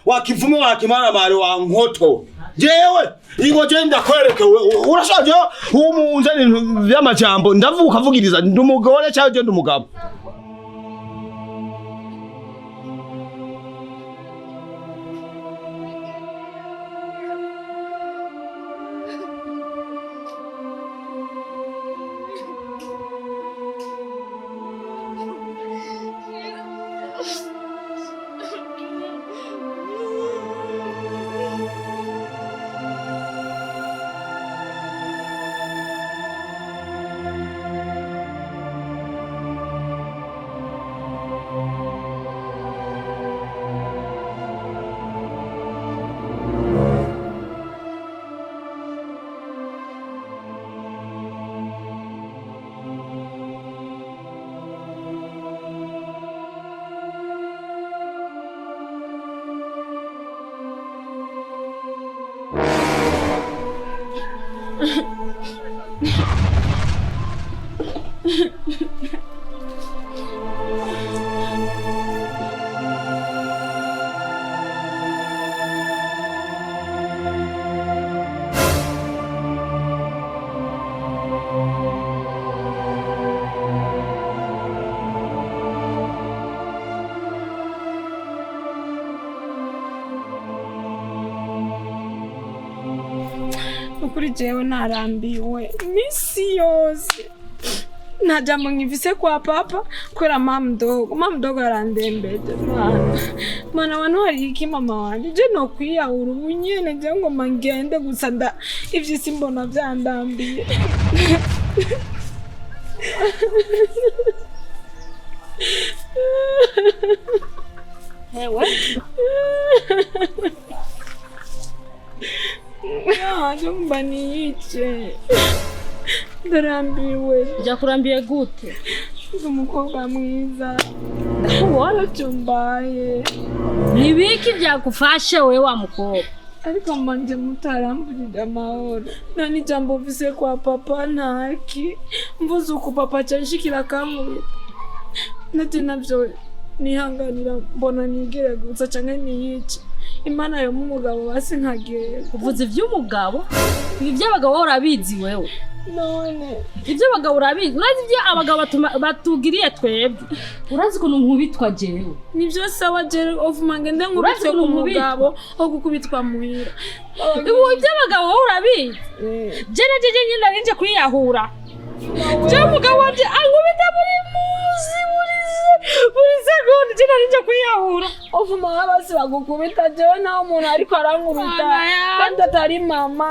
wakivume wakimara mari wa nkoto jewe ingo je ndakwereke urashaje umunzani vy'amajambo ndavuka vugiriza ndumugore cyaje je ndumugabo Ukuri jewe narambiwe misi yose nta jambo nkivise kwa papa kwera mama mdogo arandembeje mana wanu hari iki mama wanje je no kwiyahura ubunyene je ngo mangende gusa ivyisi mbona vyandambiye hewe jomba niyice ndarambiwe byakurambiye gute umukobwa mwiza ndakubona cyumbaye nibiki byagufashe wewe wa mukobwa ariko manje mutarambujije amahoro nani jambo vise kwa papa ntaki mvuze uko papa canshikira kamwe nati navyo nihanganira mbona nigere gusa canke niyice Imana yo mumugabo basi nkagera uvuze ivy'umugabo ibyo abagabo urabizi wewe none ibyo abagabo urabizi urazi ibyo abagabo batugiriye twebwe urazi ko nkubitwa jewe nivyo sawa jewe ofuma ngende nkubitwe ku mugabo ho gukubitwa muhira ibyo abagabo urabizi jeje nyina nje kwiyahura je mugabo wanje ankubita muri muzi buri segonde je nje kwiyahura ofuma abasi bagukubita jewe naho umuntu ariko arankubita kandi atari mama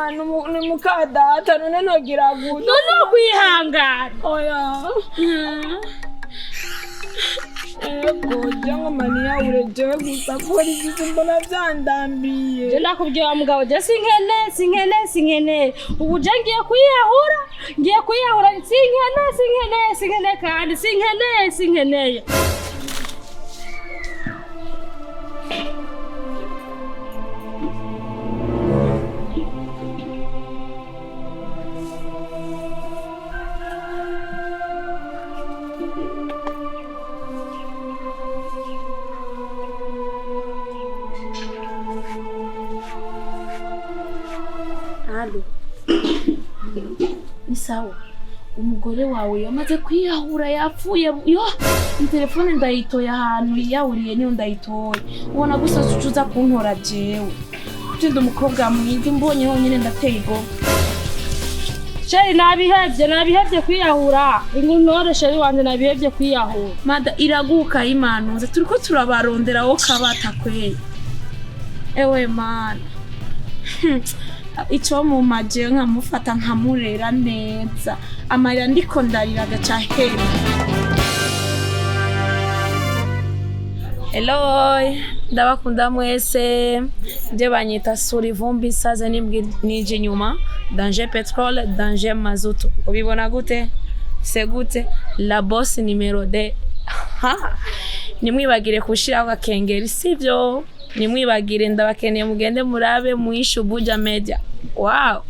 n'umukadata none nogira gute none kwihangana oya ego jango mania urejewe gusa kuri izi mbona vyandambiye je nakubwiye wa mugabo je sinkene ubu je ngiye kwiyahura sinkene kandi sinkene ni sawa umugore wawe yamaze kwiyahura yapfuye yo telefone ndayitoye ahantu yahuriye niyo ndayitoye ubona gusa ucuza kunkora jewe ugenda umukobwa mwiza mbonye honyine ndateye igomba sheri nabihevye kwiyahura ingunore sheri wanje nabihevye kwiyahura mada iraguka imanuze turiko turabarondera wo kabata kweye ewe mana ico mu maje nkamufata nkamurera neza amarira ndiko ndarira gaca hera Hello, ndabakunda mwese. Je banyita Suri Vumbi saze nije nyuma. Danger petrol, danger mazutu. Ubibona gute? C'est gute? La boss numero 2. Nimwibagire kushiraho akengeri sivyo? Nimwibagire ndabakeneye mugende murabe muishu Buja Media. Wow.